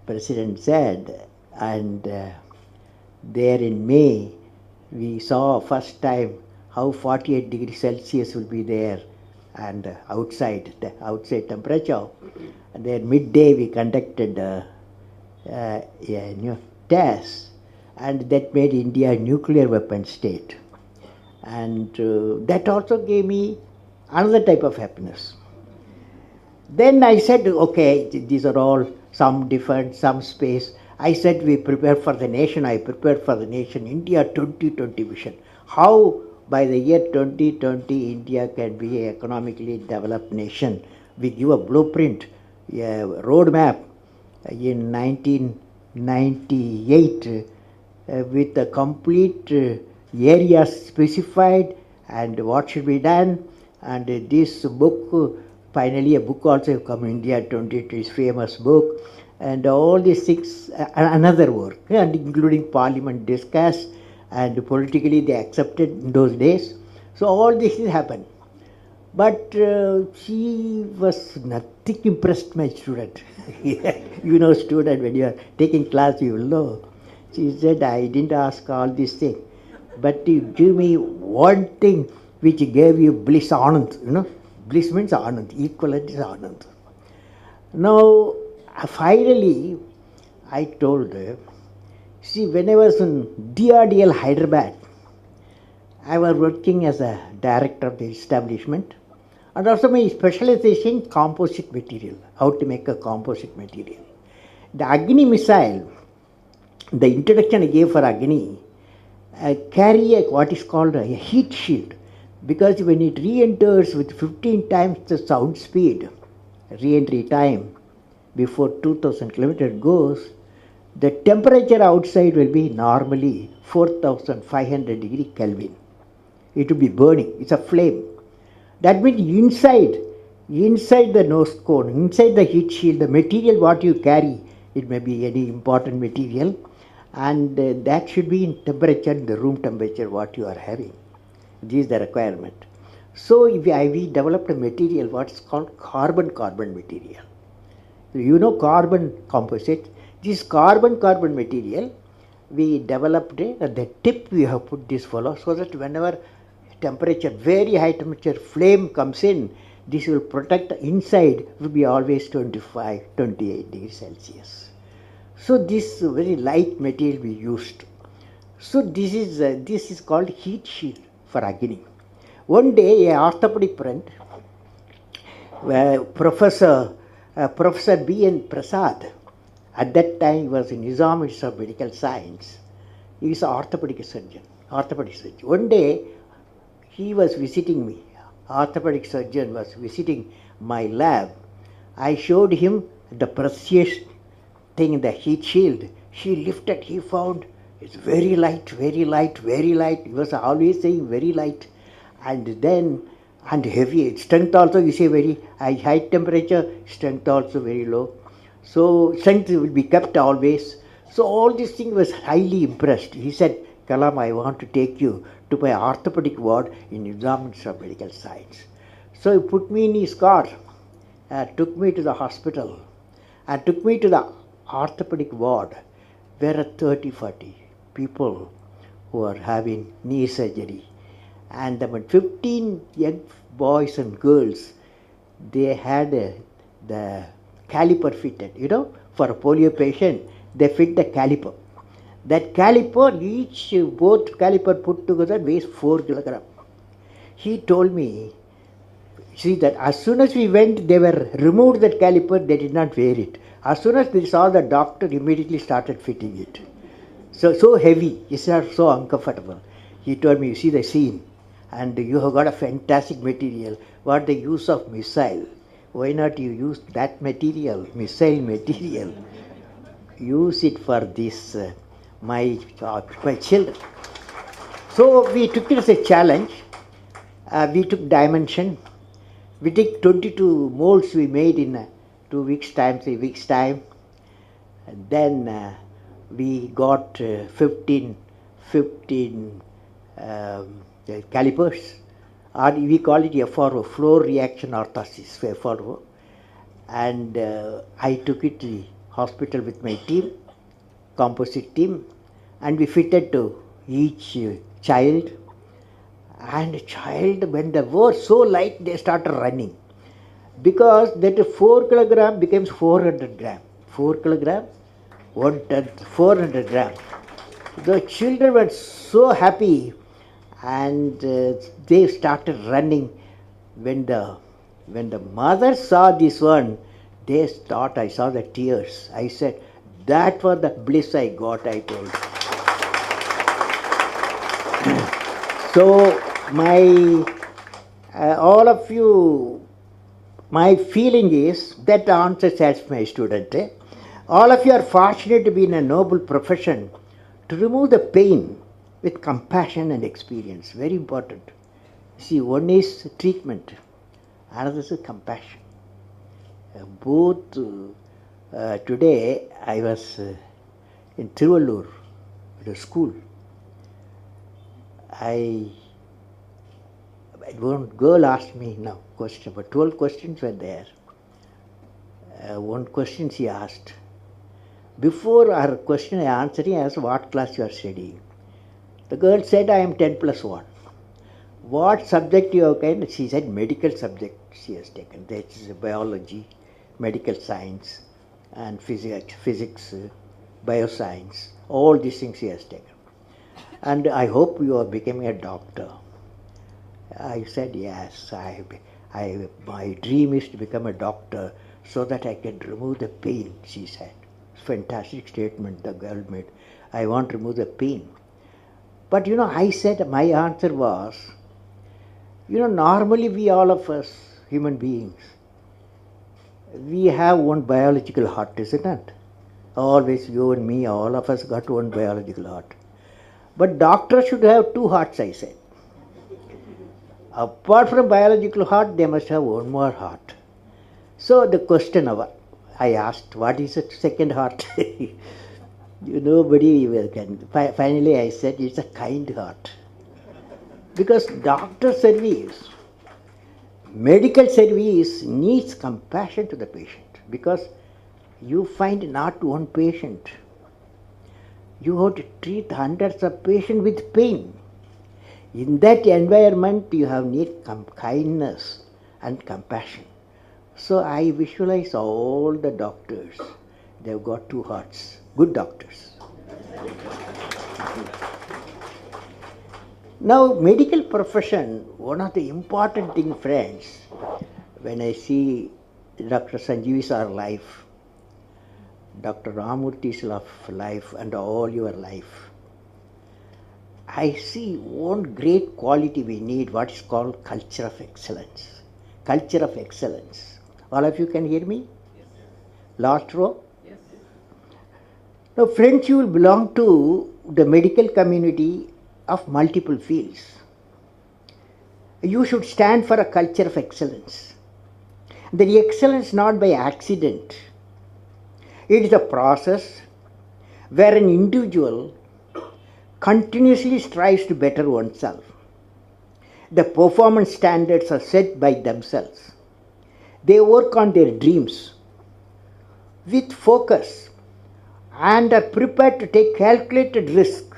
President said, and there in May, we saw first time how 48 degrees Celsius will be there, and the outside temperature. And then midday we conducted a new test, and that made India a nuclear weapon state. And that also gave me another type of happiness. Then I said, okay, these are all some different, some space. I said, we prepare for the nation. I prepared for the nation, India 2020 vision. How by the year 2020, India can be an economically developed nation. We give a blueprint, a roadmap in 1998 with a complete area specified and what should be done. And this book, finally a book also come, India 2020 is famous book, and all these six, another work, and including parliament discussed, and politically they accepted in those days. So all this happened. But she was nothing impressed, my student. You know, student, when you are taking class, you will know. She said, I didn't ask all these things, but you give me one thing which gave you bliss, anand, you know. Bliss means anand, equivalent is anand. Now, finally, I told her, see, when I was in DRDL Hyderabad, I was working as a director of the establishment, and also my specialization composite material, how to make a composite material. The Agni missile, the introduction I gave for Agni, carry what is called a heat shield, because when it re-enters with 15 times the sound speed, re-entry time, before 2000 kilometers goes, the temperature outside will be normally 4500 degree Kelvin. It will be burning, it's a flame. That means inside the nose cone, inside the heat shield, the material what you carry, it may be any important material, and that should be in temperature, the room temperature what you are having. This is the requirement. So we developed a material what is called carbon-carbon material. You know carbon composite. This carbon-carbon material, we developed at the tip we have put this fellow, so that whenever temperature, very high temperature flame comes in, this will protect the inside, will be always 25, 28 degrees Celsius. So this very light material we used. So this is called heat shield for Agni. One day, a orthopedic friend, Professor B.N. Prasad, at that time he was in Nizam Institute of Medical Science. He is an orthopedic surgeon. One day, he was visiting me. Orthopedic surgeon was visiting my lab. I showed him the precious thing, the heat shield. He lifted, he found it's very light, very light, very light. He was always saying very light. And heavy. Strength also, you say very high temperature, strength also very low. So strength will be kept always. So all these things was highly impressed. He said, Kalam, I want to take you to my orthopedic ward in Nizam Institute of Medical Science. So he put me in his car, took me to the hospital, and took me to the orthopedic ward, where are 30-40 people who are having knee surgery. And about 15 young boys and girls, they had the caliper fitted. You know, for a polio patient, they fit the caliper. That caliper, both caliper put together weighs 4 kilograms. He told me, see that as soon as we went, they were removed that caliper, they did not wear it. As soon as they saw the doctor, immediately started fitting it. So heavy, it's not so uncomfortable. He told me, you see the scene, and you have got a fantastic material. What the use of missile? Why not you use that material, missile material? Use it for this, my children. So we took it as a challenge. We took dimension. We took 22 molds we made in 2 weeks' time, 3 weeks' time. And then we got 15 calipers, or we call it FRO, floor reaction orthosis, FRO. And I took it hospital with my team, composite team, and we fitted to each child. And child, when they were so light, they started running. Because that 4 kilogram becomes 400 gram. 4 kilogram, 1/10, 400 gram. The children were so happy, and they started running. When the mother saw this one, they thought, I saw the tears. I said, that was the bliss I got, I told. So all of you, my feeling is that answers as my student. All of you are fortunate to be in a noble profession to remove the pain with compassion and experience. Very important. See, one is treatment, another is compassion. Both today I was in Tiruvallur at a school. One girl asked me now question, but 12 questions were there. One question she asked. Before her question I answered, I asked what class you are studying. The girl said, I am 10 plus 1. What subject you have taken? She said medical subject she has taken. That is biology, medical science, and physics, bioscience. All these things she has taken. And I hope you are becoming a doctor. I said, yes, my dream is to become a doctor so that I can remove the pain, she said. Fantastic statement the girl made. I want to remove the pain. But I said, my answer was, normally we all of us, human beings, we have one biological heart, isn't it? Always you and me, all of us got one biological heart. But doctors should have 2 hearts, I said. Apart from biological heart, they must have one more heart. So the question I asked, what is the second heart? Nobody can. Finally I said, it's a kind heart. Because doctor service, medical service needs compassion to the patient. Because you find not one patient. You have to treat hundreds of patients with pain. In that environment, you have need kindness and compassion. So I visualize all the doctors. They've got 2 hearts. Good doctors. Now, medical profession, one of the important things, friends, when I see Dr. Sanjeevi's life, Dr. Ramurthi's life, and all your life, I see one great quality we need, what is called culture of excellence. Culture of excellence. All of you can hear me? Yes. Last row? Yes. Now, friends, you will belong to the medical community of multiple fields. You should stand for a culture of excellence. The excellence not by accident. It is a process where an individual continuously strives to better oneself. The performance standards are set by themselves. They work on their dreams with focus and are prepared to take calculated risk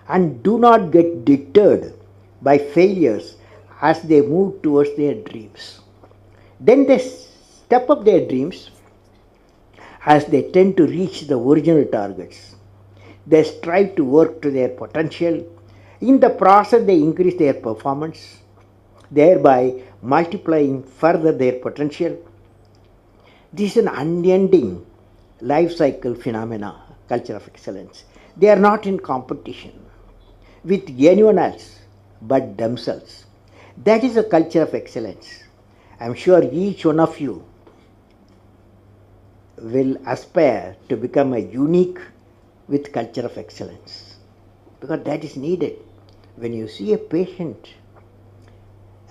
and do not get deterred by failures as they move towards their dreams. Then they step up their dreams as they tend to reach the original targets. They strive to work to their potential. In the process, they increase their performance, thereby multiplying further their potential. This is an unending life cycle phenomena, culture of excellence. They are not in competition with anyone else but themselves. That is a culture of excellence. I am sure each one of you will aspire to become a unique with culture of excellence, because that is needed. When you see a patient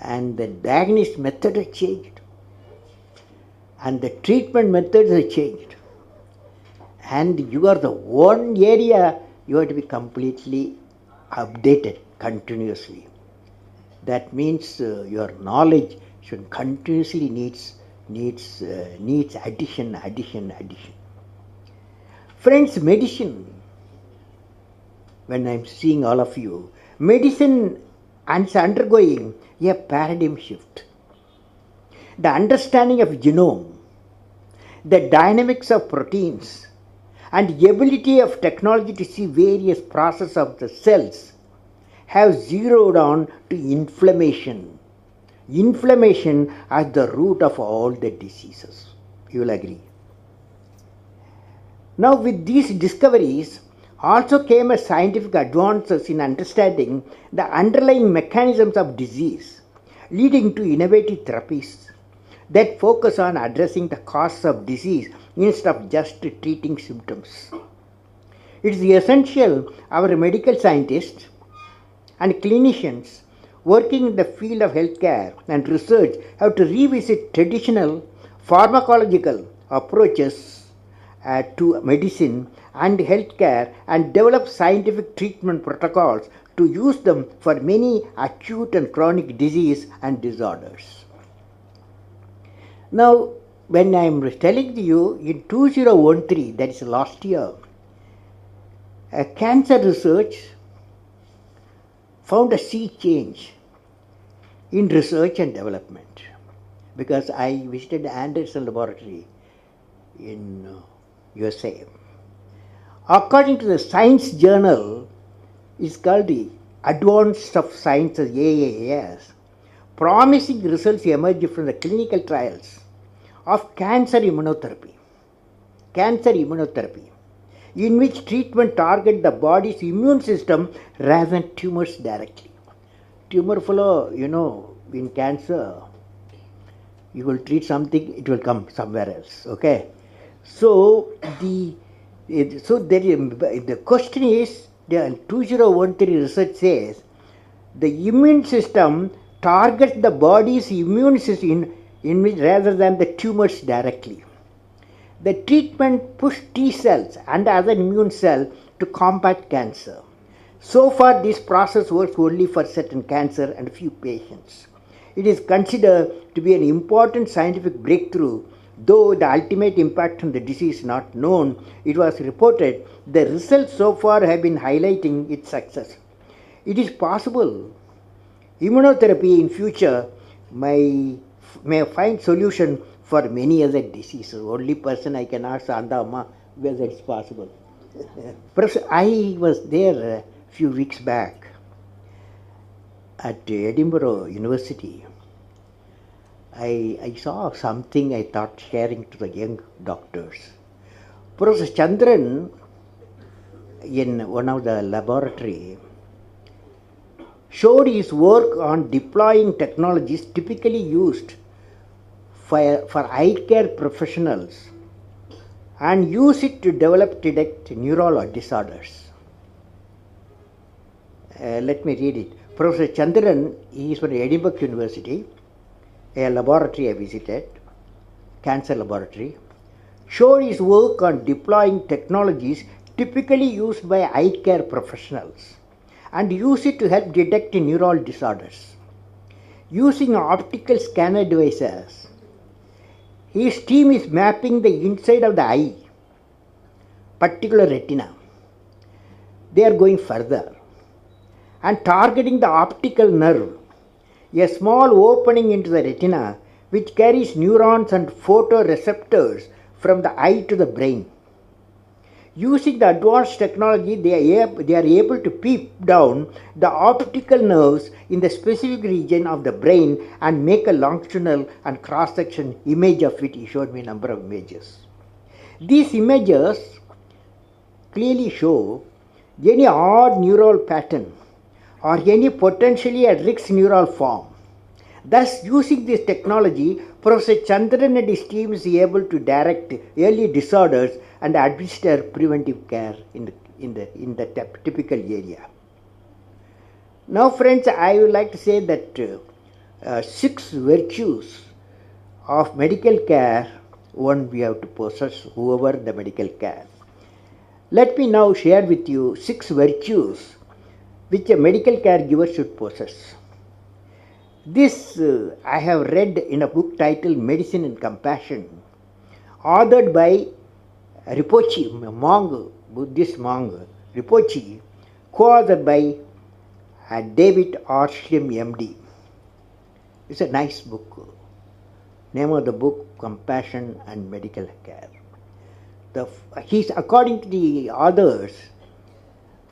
and the diagnosis method has changed and the treatment methods have changed, and you are the one area you have to be completely updated continuously. That means your knowledge should continuously needs addition. Friends, medicine, when I'm seeing all of you, medicine is undergoing a paradigm shift. The understanding of genome, the dynamics of proteins, and the ability of technology to see various processes of the cells have zeroed on to inflammation. Inflammation as the root of all the diseases. You will agree. Now, with these discoveries also came a scientific advances in understanding the underlying mechanisms of disease, leading to innovative therapies that focus on addressing the cause of disease instead of just treating symptoms. It is essential our medical scientists and clinicians working in the field of healthcare and research have to revisit traditional pharmacological approaches to medicine and healthcare and develop scientific treatment protocols to use them for many acute and chronic disease and disorders. Now, when I am telling you in 2013, that is last year, cancer research found a sea change in research and development, because I visited Anderson Laboratory in USA. According to the Science Journal, it's called the Advanced of Sciences AAS, promising results emerged from the clinical trials of cancer immunotherapy, in which treatment target the body's immune system rather than tumors directly. Tumor flow, in cancer, you will treat something, it will come somewhere else. Okay, so the question is, the 2013 research says the immune system targets the body's immune system rather than the tumors directly. The treatment pushed T cells and other immune cells to combat cancer. So far, this process works only for certain cancer and few patients. It is considered to be an important scientific breakthrough. Though the ultimate impact on the disease is not known, it was reported the results so far have been highlighting its success. It is possible immunotherapy in future may find solution for many other diseases. Only person I can ask Andama whether it's possible. I was there a few weeks back at Edinburgh University. I saw something I thought sharing to the young doctors. Professor Chandran, in one of the laboratory, showed his work on deploying technologies typically used for eye care professionals and use it to detect neural disorders. Let me read it. Professor Chandran, he is from Edinburgh University, a laboratory I visited, cancer laboratory, showed his work on deploying technologies typically used by eye care professionals and use it to help detect neural disorders. Using optical scanner devices, his team is mapping the inside of the eye, particular retina. They are going further and targeting the optical nerve, a small opening into the retina which carries neurons and photoreceptors from the eye to the brain. Using the advanced technology, they are able to peep down the optical nerves in the specific region of the brain and make a longitudinal and cross-section image of it. He showed me a number of images. These images clearly show any odd neural pattern or any potentially at risk neural form. Thus, using this technology, Professor Chandran and his team is able to direct early disorders and administer preventive care in the typical area. Now, friends, I would like to say that 6 virtues of medical care, one we have to possess, whoever the medical care. Let me now share with you 6 virtues which a medical caregiver should possess. This I have read in a book titled Medicine and Compassion, authored by Rinpoche, monk, Buddhist monk, Rinpoche, co-authored by David R. Schlim, MD. It's a nice book. Name of the book, Compassion and Medical Care. He's, according to the authors,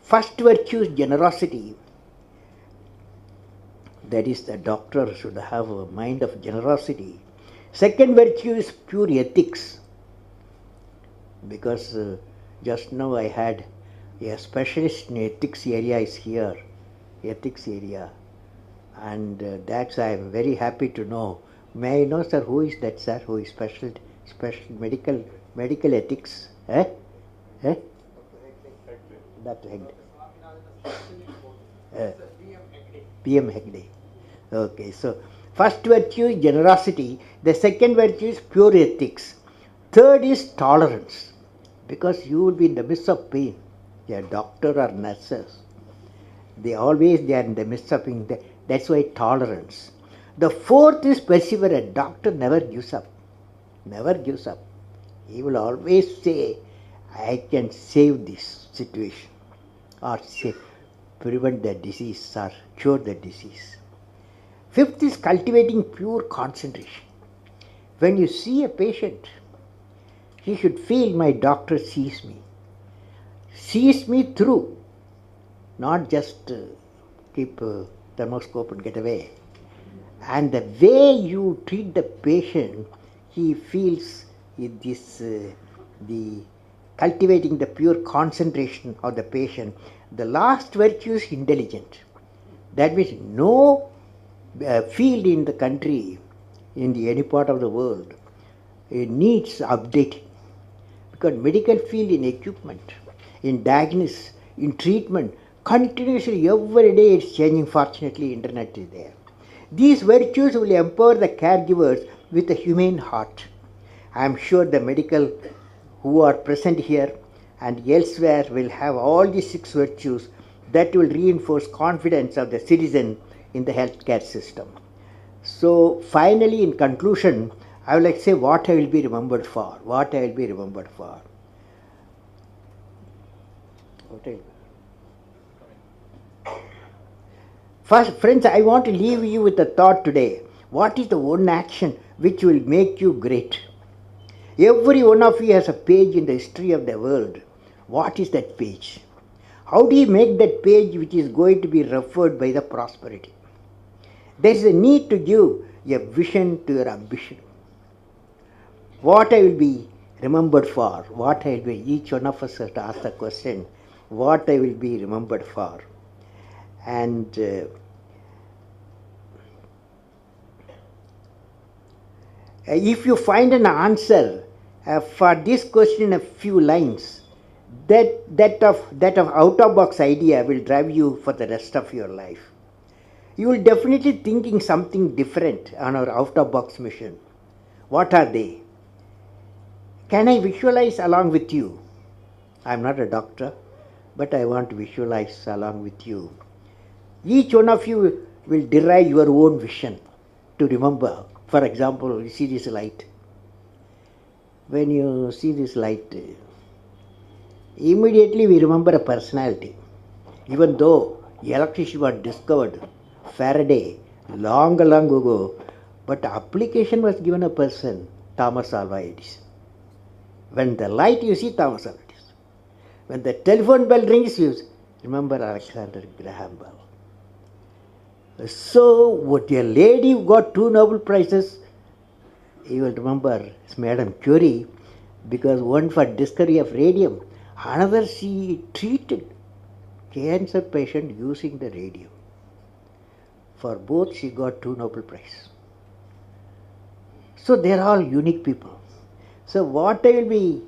first virtue is generosity. That is, the doctor should have a mind of generosity. Second virtue is pure ethics. Because just now I had a specialist in ethics area is here, ethics area. And that's I am very happy to know. May I know, sir, who is that, sir, who is special medical ethics? Dr. Hegde. PM Hegde. Okay, so first virtue is generosity. The second virtue is pure ethics. Third is tolerance. Because you will be in the midst of pain. They are doctor or nurses. They are in the midst of pain. That's why tolerance. The fourth is perseverance. Doctor never gives up. Never gives up. He will always say, I can save this situation, or say, prevent the disease or cure the disease. Fifth is cultivating pure concentration. When you see a patient, he should feel my doctor sees me through, not just keep a thermoscope and get away. And the way you treat the patient, he feels this, the cultivating the pure concentration of the patient. The last virtue is intelligent. That means no field in the country, in any part of the world, it needs updating. Because medical field in equipment, in diagnosis, in treatment, continuously every day it's changing. Fortunately, internet is there. These virtues will empower the caregivers with a humane heart. I am sure the medical who are present here and elsewhere will have all these 6 virtues that will reinforce confidence of the citizen in the healthcare system. So finally, in conclusion, I would like to say what I will be remembered for. What I will be remembered for. First, friends, I want to leave you with a thought today. What is the one action which will make you great? Every one of you has a page in the history of the world. What is that page? How do you make that page which is going to be referred by the prosperity? There is a need to give a vision to your ambition. What I will be remembered for, what I will be, each one of us has to ask the question, what I will be remembered for. And if you find an answer for this question in a few lines, that of out-of-box idea will drive you for the rest of your life. You will definitely thinking something different on our out-of-box mission. What are they? Can I visualize along with you? I am not a doctor, but I want to visualize along with you. Each one of you will derive your own vision to remember. For example, you see this light. When you see this light, immediately we remember a personality. Even though electricity was discovered, Faraday, long ago, but application was given a person, Thomas Alva Edison. When the light you see Thomas Alva Edison. When the telephone bell rings, you remember Alexander Graham Bell. So, what a lady who got 2 Nobel Prizes, you will remember Madame Curie, because one for discovery of radium, another she treated cancer patient using the radium. For both she got 2 Nobel Prizes. So they are all unique people. So what I will be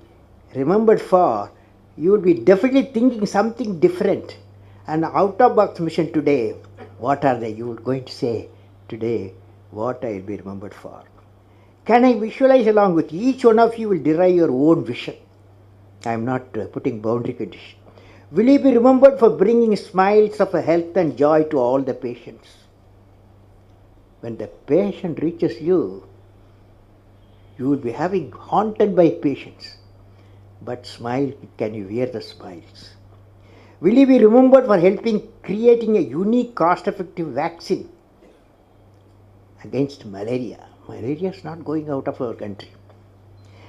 remembered for, you will be definitely thinking something different. And out-of-box mission today, what are they? You are going to say today what I will be remembered for. Can I visualize along with each one of you will derive your own vision. I am not putting boundary condition. Will you be remembered for bringing smiles of health and joy to all the patients? When the patient reaches you, you will be having haunted by patients. but smile, can you wear the smiles? Will you be remembered for helping creating a unique cost-effective vaccine against malaria? Malaria is not going out of our country.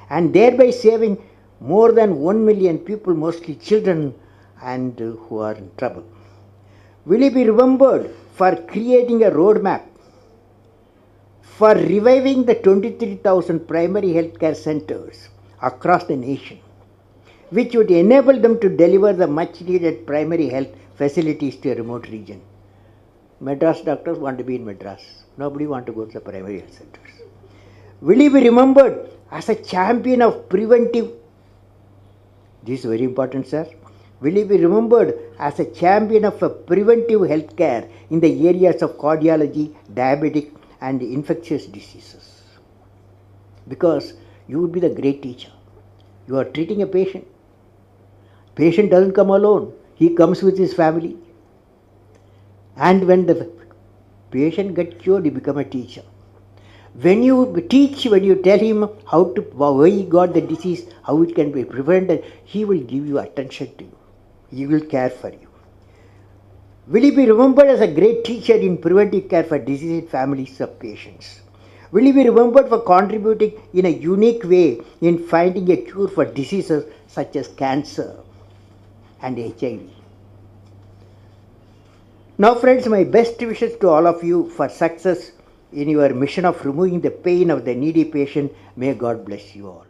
And thereby saving more than 1 million people, mostly children, and who are in trouble. Will you be remembered for creating a roadmap for reviving the 23,000 primary healthcare centers across the nation, which would enable them to deliver the much needed primary health facilities to a remote region? Madras doctors want to be in Madras. Nobody wants to go to the primary health centers. Will you be remembered as a champion of preventive? This is very important, sir. Will you be remembered as a champion of a preventive health care in the areas of cardiology, diabetic, and infectious diseases? Because you would be the great teacher. You are treating a patient. Patient doesn't come alone. He comes with his family. And when the patient gets cured, you become a teacher. When you teach, when you tell him why he got the disease, how it can be prevented, he will give you attention to you. He will care for you. Will you be remembered as a great teacher in preventive care for diseased families of patients? Will you be remembered for contributing in a unique way in finding a cure for diseases such as cancer and HIV? Now friends, my best wishes to all of you for success in your mission of removing the pain of the needy patient. May God bless you all.